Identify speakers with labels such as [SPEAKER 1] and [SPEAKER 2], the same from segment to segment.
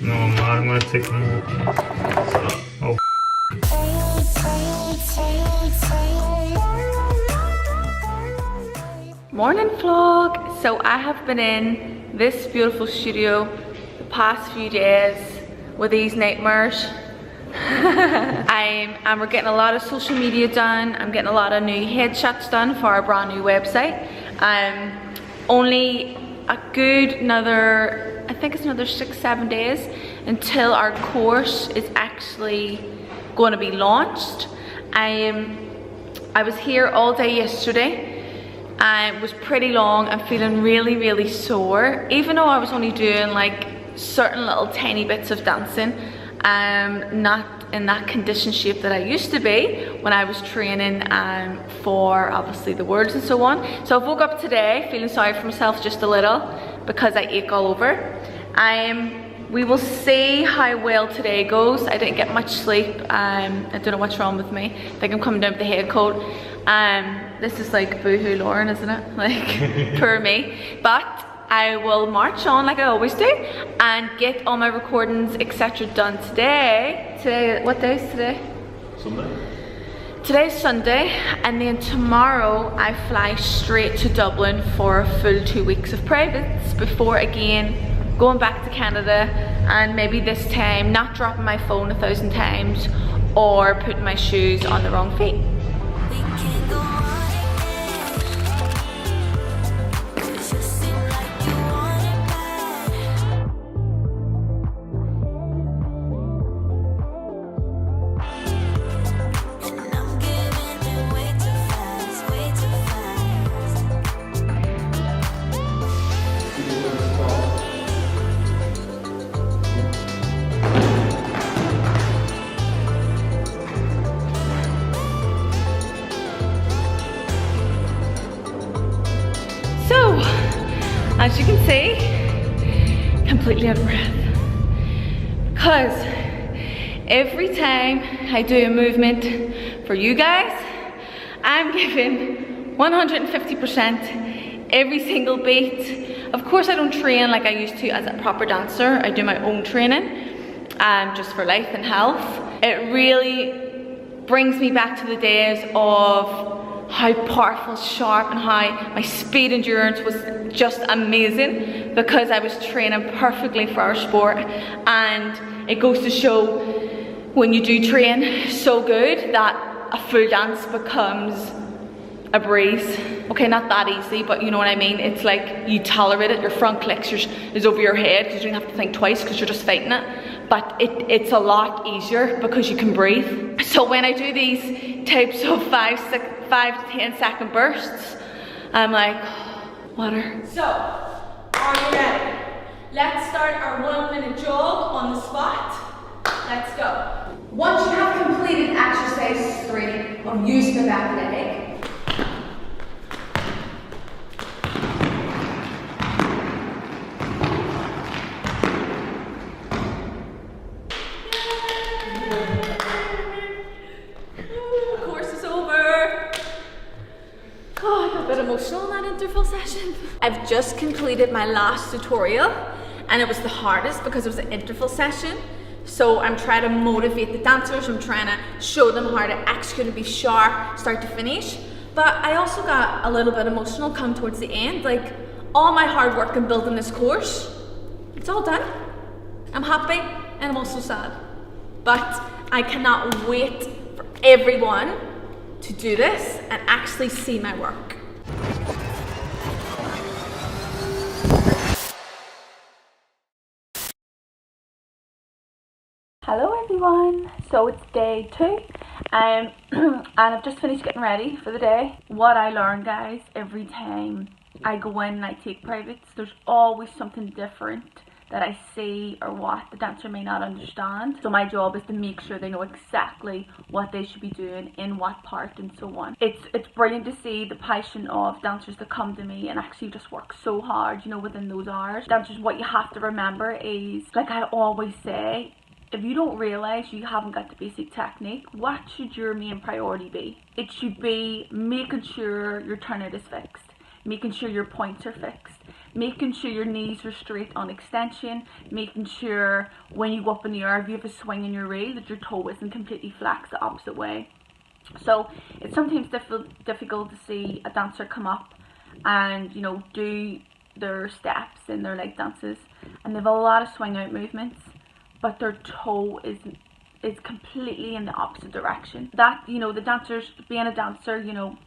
[SPEAKER 1] No, I'm not. I'm gonna take them. Oh.
[SPEAKER 2] Morning vlog. So I have been in this beautiful studio the past few days with these nightmares. We're getting a lot of social media done. I'm getting a lot of new headshots done for our brand new website. Only a good another, I think it's another 6-7 days until our course is actually going to be launched. I was here all day yesterday. It was pretty long. I'm feeling really sore, even though I was only doing like certain little tiny bits of dancing. Not in that conditioned shape that I used to be when I was training for obviously the worlds and so on. So I woke up today feeling sorry for myself just a little because I ache all over. We will see how well today goes. I didn't get much sleep. I don't know what's wrong with me. I think I'm coming down with the head cold. This is like boohoo Lauren, isn't it? Like poor me. But I will march on like I always do and get all my recordings etc done today. What day is today?
[SPEAKER 1] Sunday.
[SPEAKER 2] Today's Sunday, and then tomorrow I fly straight to Dublin for a full 2 weeks of privates before again going back to Canada, and maybe this time not dropping my phone 1,000 times or putting my shoes on the wrong feet. As you can see, completely out of breath. Because every time I do a movement for you guys, I'm giving 150% every single beat. Of course I don't train like I used to as a proper dancer. I do my own training, just for life and health. It really brings me back to the days of how powerful, sharp, and how my speed endurance was just amazing because I was training perfectly for our sport. And it goes to show when you do train so good that a full dance becomes a breeze. Okay, not that easy, but you know what I mean. It's like you tolerate it. Your front clicks is over your head because you don't have to think twice because you're just fighting it. But it's a lot easier because you can breathe. So when I do these types of 5 to 10 second bursts, I'm like, water. So, are you ready? Let's start our 1 minute jog on the spot. Let's go. Once you have completed exercise 3 of using the back leg, emotional in that interval session. I've just completed my last tutorial and it was the hardest because it was an interval session. So I'm trying to motivate the dancers. I'm trying to show them how to execute and be sharp, start to finish. But I also got a little bit emotional come towards the end. Like all my hard work in building this course, it's all done. I'm happy and I'm also sad. But I cannot wait for everyone to do this and actually see my work. Hello everyone, so it's day 2 and I've just finished getting ready for the day. What I learn, guys, every time I go in and I take privates, there's always something different that I see or what the dancer may not understand. So my job is to make sure they know exactly what they should be doing in what part and so on. It's brilliant to see the passion of dancers that come to me and actually just work so hard, you know, within those hours. Dancers, what you have to remember is, like I always say, if you don't realise you haven't got the basic technique, what should your main priority be? It should be making sure your turnout is fixed, making sure your points are fixed, making sure your knees are straight on extension, making sure when you go up in the air, if you have a swing in your reel, that your toe isn't completely flexed the opposite way. So it's sometimes difficult to see a dancer come up and, you know, do their steps in their leg dances, and they have a lot of swing out movements, but their toe is completely in the opposite direction. That, you know, the dancers, being a dancer, you know,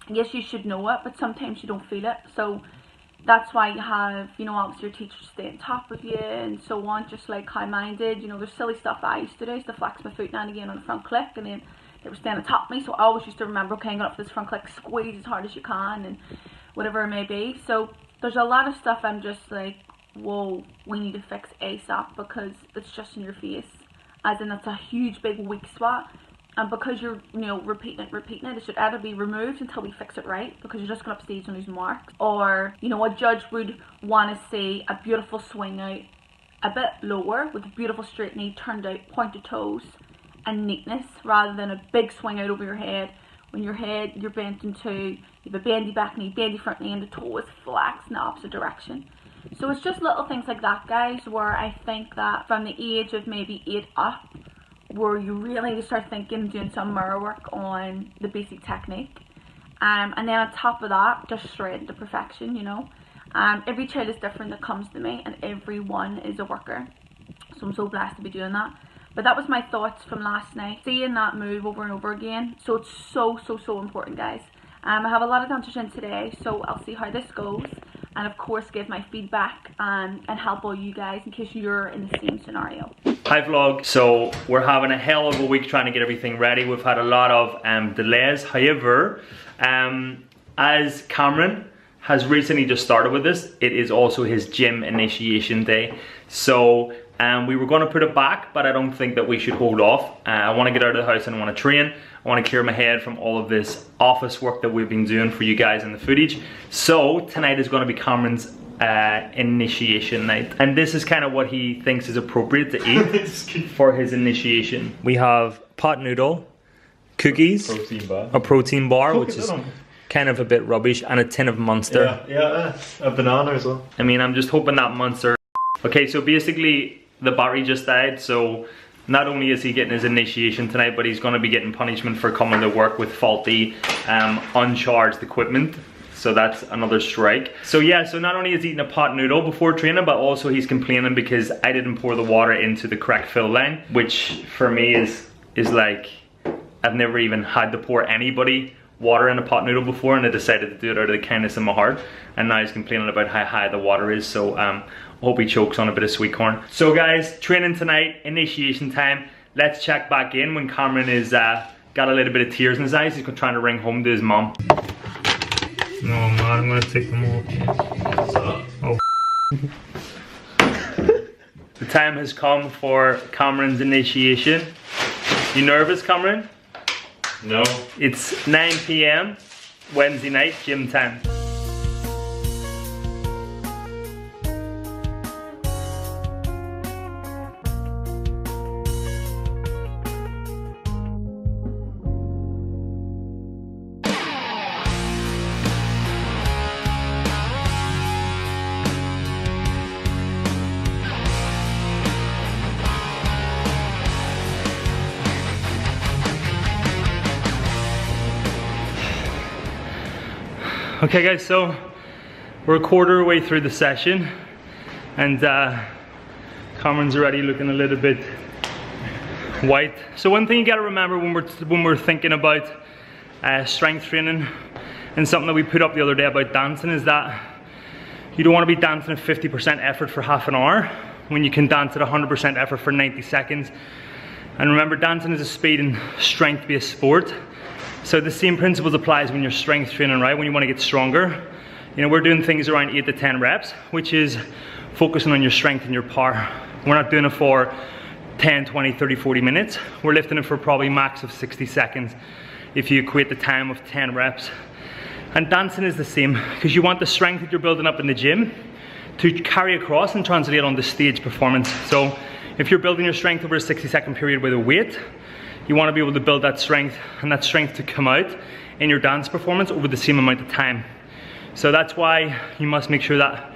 [SPEAKER 2] yes, you should know it, but sometimes you don't feel it. So that's why you have, you know, obviously your teachers stay on top of you and so on, just like how mine did. You know, there's silly stuff I used to do. I used to flex my foot now and again on the front click, and then they were staying on top of me, so I always used to remember, okay, I'm going up for this front click, squeeze as hard as you can, and whatever it may be. So there's a lot of stuff I'm just like, whoa, we need to fix ASAP, because it's just in your face, as in it's a huge big weak spot. And because you're, you know, repeating it, it should either be removed until we fix it right, because you're just going up stage and losing marks. Or, you know, a judge would want to see a beautiful swing out a bit lower with a beautiful straight knee, turned out, pointed toes and neatness, rather than a big swing out over your head. When your head, you're bent in two, you have a bendy back knee, bendy front knee, and the toe is flexed in the opposite direction. So it's just little things like that, guys, where I think that from the age of maybe 8 up, where you really need to start thinking and doing some mirror work on the basic technique. And then on top of that, just straight into perfection, you know. Every child is different that comes to me, and everyone is a worker. So I'm so blessed to be doing that. But that was my thoughts from last night, seeing that move over and over again. So it's so important, guys. I have a lot of dancers in today, so I'll see how this goes, and of course give my feedback and help all you guys in case you're in the same scenario.
[SPEAKER 3] Hi vlog. So we're having a hell of a week trying to get everything ready. We've had a lot of delays. However, as Cameron has recently just started with this, it is also his gym initiation day. So we were going to put it back, but I don't think that we should hold off. I want to get out of the house and I want to train. I want to clear my head from all of this office work that we've been doing for you guys in the footage. So tonight is going to be Cameron's initiation night, and this is kind of what he thinks is appropriate to eat for his initiation. We have pot noodle, cookies, a protein bar, which is kind of a bit rubbish, and a tin of Monster.
[SPEAKER 1] Yeah, a banana as well.
[SPEAKER 3] I mean, I'm just hoping that Monster. Okay, so basically the battery just died, so not only is he getting his initiation tonight, but he's going to be getting punishment for coming to work with faulty, uncharged equipment. So that's another strike. So yeah, so not only is he eating a pot noodle before training, but also he's complaining because I didn't pour the water into the correct fill line, which for me is like, I've never even had to pour anybody water in a pot noodle before, and I decided to do it out of the kindness of my heart, and now he's complaining about how high the water is. So I hope he chokes on a bit of sweet corn. So guys, training tonight, initiation time. Let's check back in when Cameron is got a little bit of tears in his eyes. He's trying to ring home to his mom.
[SPEAKER 1] No, I'm not. I'm gonna take them off. Oh.
[SPEAKER 3] The time has come for Cameron's initiation. You nervous, Cameron?
[SPEAKER 1] No.
[SPEAKER 3] It's 9 PM, Wednesday night, gym time. Okay guys, so we're a quarter way through the session, and Cameron's already looking a little bit white. So one thing you gotta remember when we're thinking about strength training, and something that we put up the other day about dancing, is that you don't wanna be dancing at 50% effort for half an hour when you can dance at 100% effort for 90 seconds. And remember, dancing is a speed and strength-based sport. So the same principles applies when you're strength training, right? When you want to get stronger. You know, we're doing things around 8 to 10 reps, which is focusing on your strength and your power. We're not doing it for 10, 20, 30, 40 minutes. We're lifting it for probably max of 60 seconds if you equate the time of 10 reps. And dancing is the same, because you want the strength that you're building up in the gym to carry across and translate on the stage performance. So if you're building your strength over a 60-second period with a weight, you want to be able to build that strength, and that strength to come out in your dance performance over the same amount of time. So that's why you must make sure that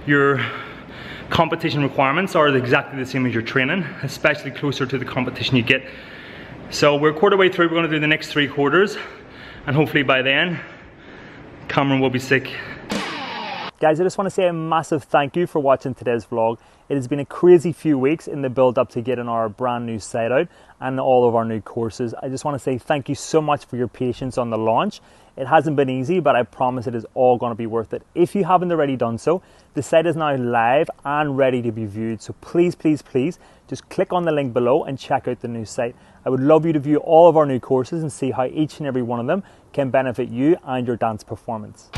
[SPEAKER 3] your competition requirements are exactly the same as your training, especially closer to the competition you get. So we're a quarter way through, we're gonna do the next 3 quarters, and hopefully by then, Cameron will be sick. Guys, I just want to say a massive thank you for watching today's vlog. It has been a crazy few weeks in the build up to getting our brand new site out and all of our new courses. I just want to say thank you so much for your patience on the launch. It hasn't been easy, but I promise it is all going to be worth it. If you haven't already done so, the site is now live and ready to be viewed. So please, please, please, just click on the link below and check out the new site. I would love you to view all of our new courses and see how each and every one of them can benefit you and your dance performance.